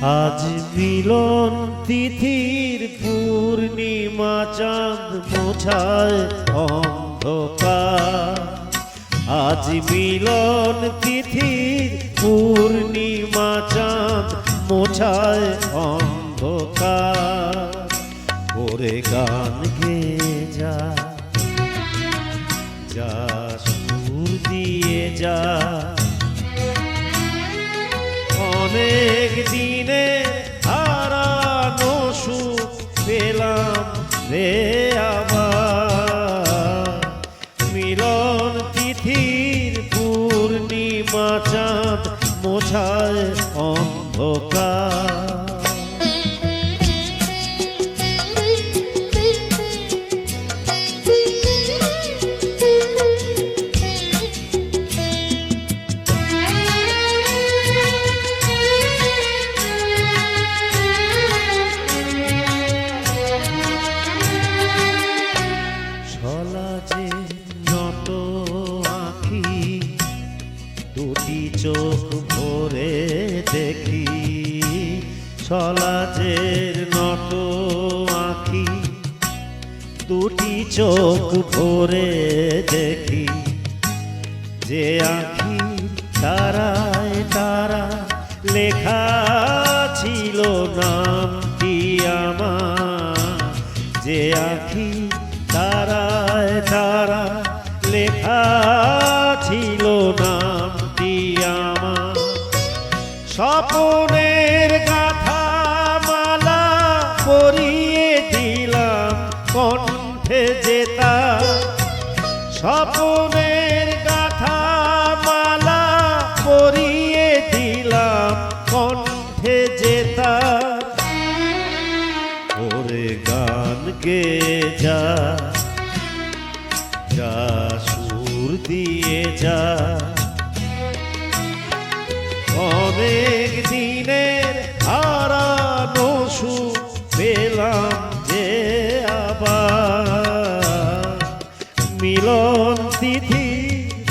আজ মিলন তিথির পূর্ণিমা চাঁদ মোছায় অন্ধকার। আজ মিলন তিথির পূর্ণিমা চাঁদ মোছায় অন্ধকার। ওরে গান গেয়ে যা, যা সুর দিয়ে যা, অনেক দিনে হারানো সুখ পেলাম রে আবার। মিলন তিথির পূর্ণিমা চাঁদ মোছায় অন্ধকার। দুটি চোখ ভরে দেখি, সলাজের নত আঁখি দুটি চোখ ভরে দেখি। যে আঁখি তারায় তারা লেখা ছিল নামটি আমার। যে আঁখি তারায় তারা লেখা ছিল নামটি আমার। স্বপনের গাথা মালা পরিয়ে দিলাম কণ্ঠে যেতা। স্বপনের গাথা মালা পরিয়ে দিলাম কণ্ঠে যেতা। ওরে গান গেয়ে যা, যা সুর দিয়ে যা, অনেক দিনের হারানো সুখ পেলাম যে আবার। মিলন তিথি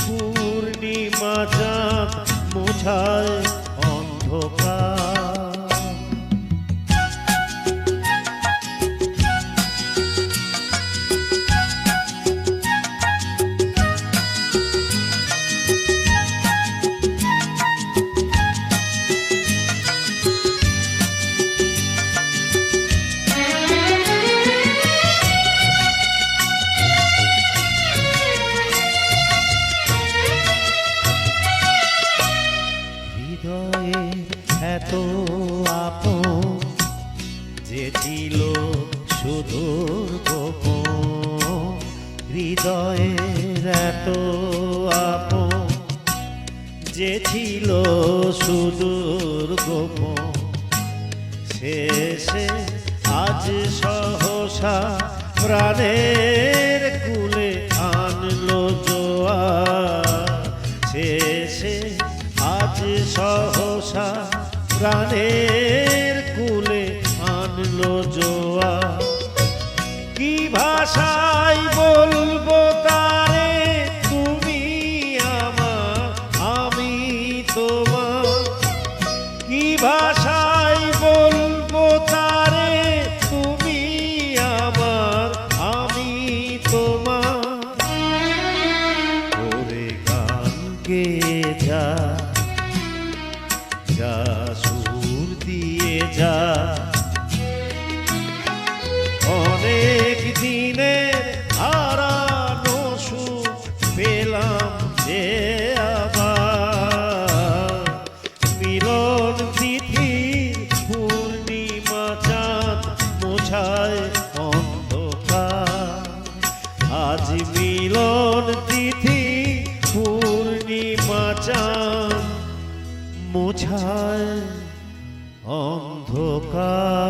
পূর্ণিমা চাঁদ মোছায় অন্ধকার। এত আপন যে ছিল সুদূর গোপন। হৃদয়ের এত আপন যে ছিল সুদূর গোপন। শেষে আজ সহসা প্রাণের কুলে আনলো জোয়ার। শেষে আজ সহসা প্রাণের কুলে আনলো জোয়ার। কি ভাষায় বলবো তারে তুমি আমার, আমি তোমার। কি ভাষায় বলবো তারে তুমি আমার, আমি তোমার। ওরে গান গেয়ে যা, যা সুর দিয়ে যা, অনেক দিনের হারানো সুখ পেলাম যে আবার। মিলন তিথি পূর্ণিমা চাঁদ মোছায় অন্ধকার। আজ মিলন তিথি পূর্ণিমা চাঁদ মোছায় অন্ধকার।